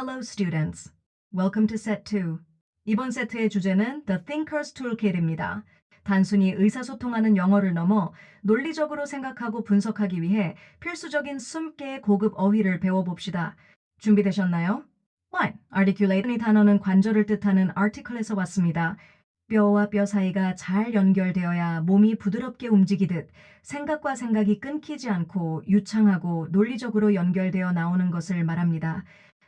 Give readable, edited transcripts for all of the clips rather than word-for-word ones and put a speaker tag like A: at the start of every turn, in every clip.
A: Hello students. Welcome to set 2. 이번 세트의 주제는 The Thinker's Toolkit입니다. 단순히 의사소통하는 영어를 넘어 논리적으로 생각하고 분석하기 위해 필수적인 20개의 고급 어휘를 배워봅시다. 준비되셨나요? 1. Articulate. 이 단어는 관절을 뜻하는 article에서 왔습니다. 뼈와 뼈 사이가 잘 연결되어야 몸이 부드럽게 움직이듯 생각과 생각이 끊기지 않고 유창하고 논리적으로 연결되어 나오는 것을 말합니다.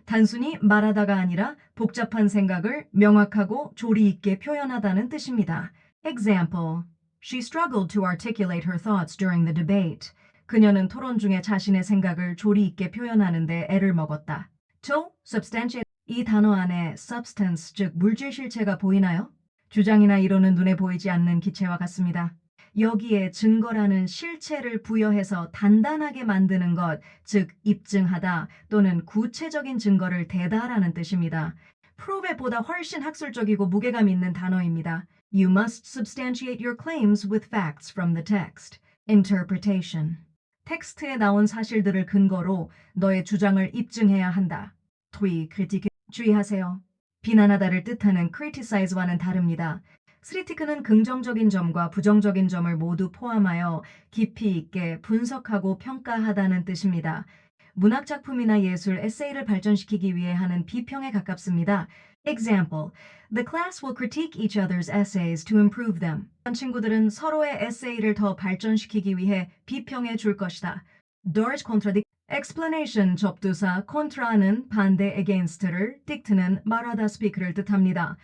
A: 단순히 말하다가 아니라 복잡한 생각을 명확하고 조리 있게 표현하다는 뜻입니다. Example. She struggled to articulate her thoughts during the debate. 그녀는 토론 중에 자신의 생각을 조리 있게 표현하는데 애를 먹었다. 2. Substantiate. 이 단어 안에 substance, 즉 물질 실체가 보이나요? 주장이나 이론은 눈에 보이지 않는 기체와 같습니다. 여기에 증거라는 실체를 부여해서 단단하게 만드는 것, 즉 입증하다 또는 구체적인 증거를 대다라는 뜻입니다. prove보다 훨씬 학술적이고 무게감 있는 단어입니다. You must substantiate your claims with facts from the text. Interpretation. 텍스트에 나온 사실들을 근거로 너의 주장을 입증해야 한다. 토의, 크리티크. 주의하세요. 비난하다를 뜻하는 criticize와는 다릅니다. 크리티크는 긍정적인 점과 부정적인 점을 모두 포함하여 깊이 있게 분석하고 평가하다는 뜻입니다. 문학작품이나 예술, 에세이를 발전시키기 위해 하는 비평에 가깝습니다. Example. The class will critique each other's essays to improve them. 친구들은 서로의 에세이를 더 발전시키기 위해 비평해 줄 것이다. Doors contradict. explanation 접두사 contra는 반대 against를, dict는 말하다 speak를 뜻합니다.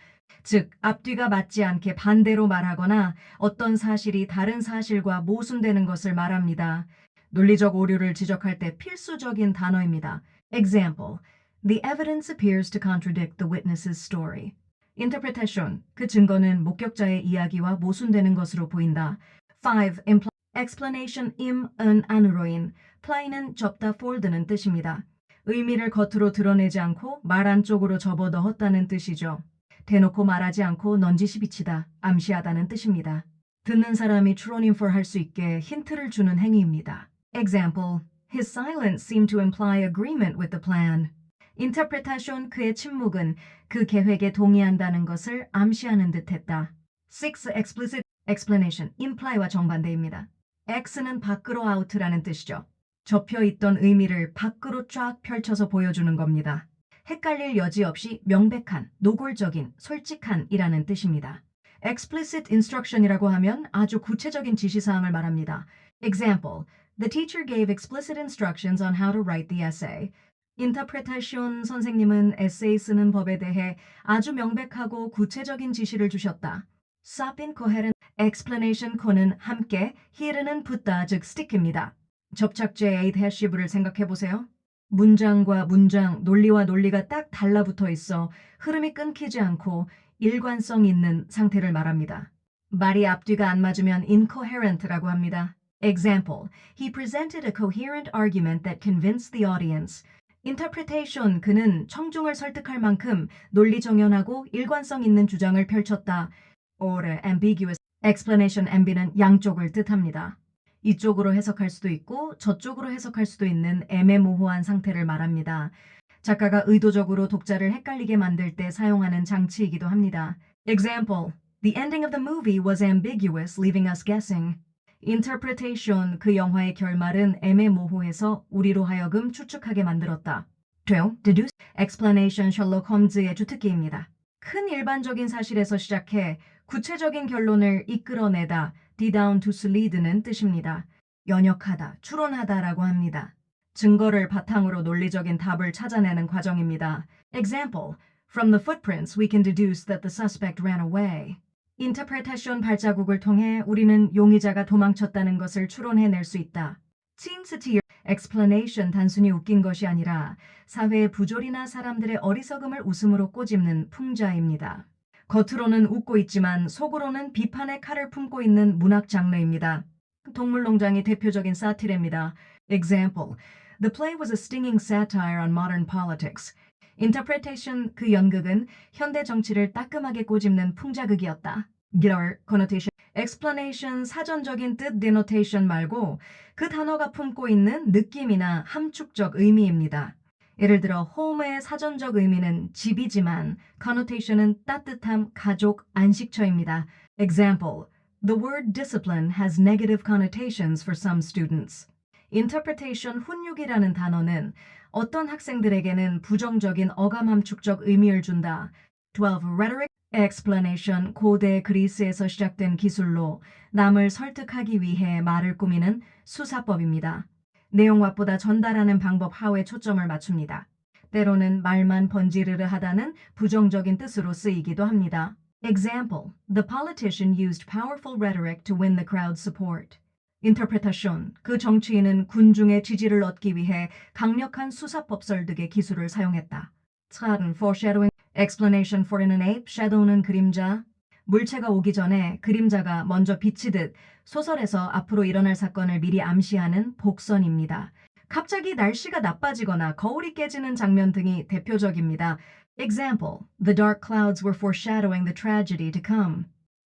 A: 즉, 앞뒤가 맞지 않게 반대로 말하거나 어떤 사실이 다른 사실과 모순되는 것을 말합니다. 논리적 오류를 지적할 때 필수적인 단어입니다. Example. The evidence appears to contradict the witness's story. Interpretation. 그 증거는 목격자의 이야기와 모순되는 것으로 보인다. 5. explanation im은 안으로인, ply는 접다 fold는 뜻입니다. 의미를 겉으로 드러내지 않고 말 안쪽으로 접어 넣었다는 뜻이죠. 대놓고 말하지 않고 넌지시 비치다, 암시하다는 뜻입니다. 듣는 사람이 true infer 할 수 있게 힌트를 주는 행위입니다. Example. His silence seemed to imply agreement with the plan. Interpretation. 그의 침묵은 그 계획에 동의한다는 것을 암시하는 듯했다. 6. explicit explanation. imply와 정반대입니다. X는 밖으로 out라는 뜻이죠. 접혀있던 의미를 밖으로 쫙 펼쳐서 보여주는 겁니다. 헷갈릴 여지 없이 명백한, 노골적인, 솔직한이라는 뜻입니다. explicit instruction이라고 하면 아주 구체적인 지시사항을 말합니다. Example. The teacher gave explicit instructions on how to write the essay. Interpretation. 선생님은 에세이 쓰는 법에 대해 아주 명백하고 구체적인 지시를 주셨다. Stop incoherent. explanation. co는 함께, here는 붙다, 즉 stick입니다. 접착제 에이드해시브를 생각해보세요. 문장과 문장, 논리와 논리가 딱 달라붙어 있어 흐름이 끊기지 않고 일관성 있는 상태를 말합니다. 말이 앞뒤가 안 맞으면 incoherent라고 합니다. Example. He presented a coherent argument that convinced the audience. Interpretation. 그는 청중을 설득할 만큼 논리 정연하고 일관성 있는 주장을 펼쳤다. Or ambiguous. explanation. amb는 양쪽을 뜻합니다. 이쪽으로 해석할 수도 있고 저쪽으로 해석할 수도 있는 애매모호한 상태를 말합니다. 작가가 의도적으로 독자를 헷갈리게 만들 때 사용하는 장치이기도 합니다. Example. The ending of the movie was ambiguous, leaving us guessing. Interpretation. 그 영화의 결말은 애매모호해서 우리로 하여금 추측하게 만들었다. deduce. explanation. 셜록 홈즈의 주특기입니다. 큰 일반적인 사실에서 시작해 구체적인 결론을 이끌어내다, down to lead는 뜻입니다. 연역하다, 추론하다라고 합니다. 증거를 바탕으로 논리적인 답을 찾아내는 과정입니다. Example. From the footprints, we can deduce that the suspect ran away. Interpretation. 발자국을 통해 우리는 용의자가 도망쳤다는 것을 추론해낼 수 있다. Satire. explanation. 단순히 웃긴 것이 아니라 사회의 부조리나 사람들의 어리석음을 웃음으로 꼬집는 풍자입니다. 겉으로는 웃고 있지만 속으로는 비판의 칼을 품고 있는 문학 장르입니다. 동물농장이 대표적인 사티르입니다. Example. The play was a stinging satire on modern politics. Interpretation. 그 연극은 현대 정치를 따끔하게 꼬집는 풍자극이었다. Giver. connotation. explanation. 사전적인 뜻 denotation 말고 그 단어가 품고 있는 느낌이나 함축적 의미입니다. 예를 들어 home의 사전적 의미는 집이지만 connotation은 따뜻함, 가족, 안식처입니다. Example, the word discipline has negative connotations for some students. interpretation 훈육이라는 단어는 어떤 학생들에게는 부정적인 어감 함축적 의미를 준다. 12. rhetoric explanation 고대 그리스에서 시작된 기술로 남을 설득하기 위해 말을 꾸미는 수사법입니다. 내용 확보다 전달하는 방법 하에 초점을 맞춥니다. 때로는 말만 번지르르하다는 부정적인 뜻으로 쓰이기도 합니다. Example, the politician used powerful rhetoric to win the crowd's support. interpretation, 그 정치인은 군중의 지지를 얻기 위해 강력한 수사법 설득의 기술을 사용했다. 13. foreshadowing, explanation for는 ape, shadow는 그림자. 물체가 오기 전에 그림자가 먼저 비치듯 소설에서 앞으로 일어날 사건을 미리 암시하는 복선입니다. 갑자기 날씨가 나빠지거나 거울이 깨지는 장면 등이 대표적입니다. Example, the dark clouds were foreshadowing the tragedy to come.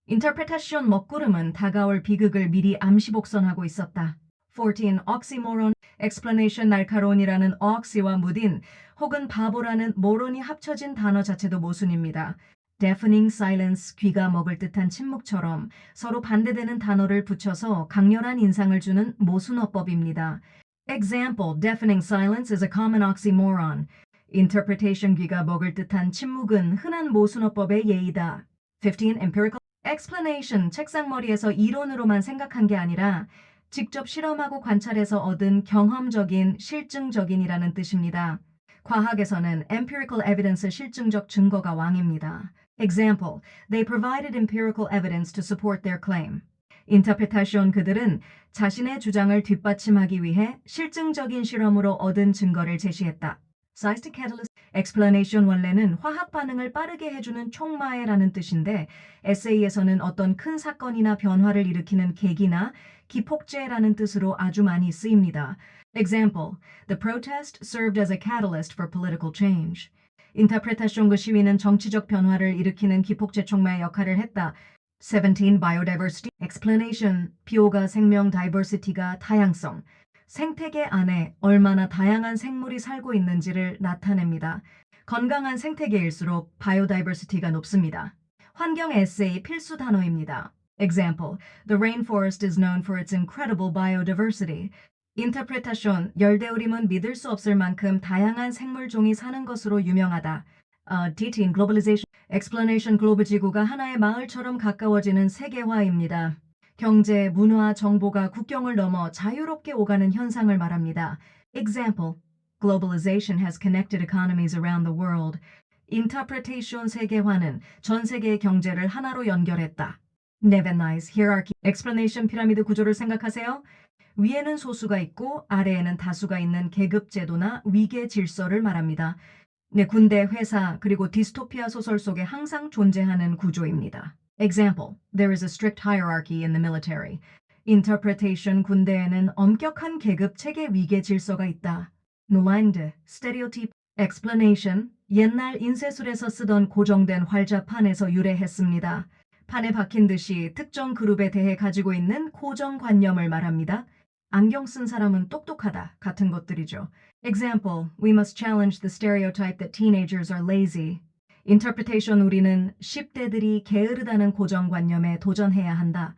A: interpretation 먹구름은 다가올 비극을 미리 암시 복선하고 있었다. 14. oxymoron, explanation 날카로운이라는 oxy와 무딘 혹은 바보라는 모론이 합쳐진 단어 자체도 모순입니다. deafening silence, 귀가 먹을 듯한 침묵처럼 서로 반대되는 단어를 붙여서 강렬한 인상을 주는 모순어법입니다. Example, deafening silence is a common oxymoron. interpretation 귀가 먹을 듯한 침묵은 흔한 모순어법의 예이다. 15. empirical explanation, 책상머리에서 이론으로만 생각한 게 아니라 직접 실험하고 관찰해서 얻은 경험적인, 실증적인이라는 뜻입니다. 과학에서는 empirical evidence, 실증적 증거가 왕입니다. Example, they provided empirical evidence to support their claim. interpretation, 그들은 자신의 주장을 뒷받침하기 위해 실증적인 실험으로 얻은 증거를 제시했다. Seismic catalyst, explanation 원래는 화학 반응을 빠르게 해주는 촉마해라는 뜻인데 에세이에서는 어떤 큰 사건이나 변화를 일으키는 계기나 기폭제라는 뜻으로 아주 많이 쓰입니다. Example, the protest served as a catalyst for political change. interpretation, 그 시위는 정치적 변화를 일으키는 기폭제 촉마의 역할을 했다. 17. biodiversity explanation, 비오가 생명, diversity가 다양성. 생태계 안에 얼마나 다양한 생물이 살고 있는지를 나타냅니다. 건강한 생태계일수록 biodiversity가 높습니다. 환경 에세이 필수 단어입니다. Example, the rainforest is known for its incredible biodiversity. interpretation, 열대우림은 믿을 수 없을 만큼 다양한 생물종이 사는 것으로 유명하다. DT, globalization, explanation, 글로벌 지구가 하나의 마을처럼 가까워지는 세계화입니다. 경제, 문화, 정보가 국경을 넘어 자유롭게 오가는 현상을 말합니다. Example, globalization has connected economies around the world. interpretation, 세계화는 전 세계의 경제를 하나로 연결했다. Nevenize, hierarchy, explanation, 피라미드 구조를 생각하세요. 위에는 소수가 있고 아래에는 다수가 있는 계급 제도나 위계 질서를 말합니다. 군대, 회사, 그리고 디스토피아 소설 속에 항상 존재하는 구조입니다. Example, there is a strict hierarchy in the military. interpretation, 군대에는 엄격한 계급 체계 위계 질서가 있다. Nuland, stereotype, explanation, 옛날 인쇄술에서 쓰던 고정된 활자판에서 유래했습니다. 판에 박힌 듯이 특정 그룹에 대해 가지고 있는 고정관념을 말합니다. 안경 쓴 사람은 똑똑하다 같은 것들이죠. Example, we must challenge the stereotype that teenagers are lazy. interpretation, 우리는 10대들이 게으르다는 고정관념에 도전해야 한다.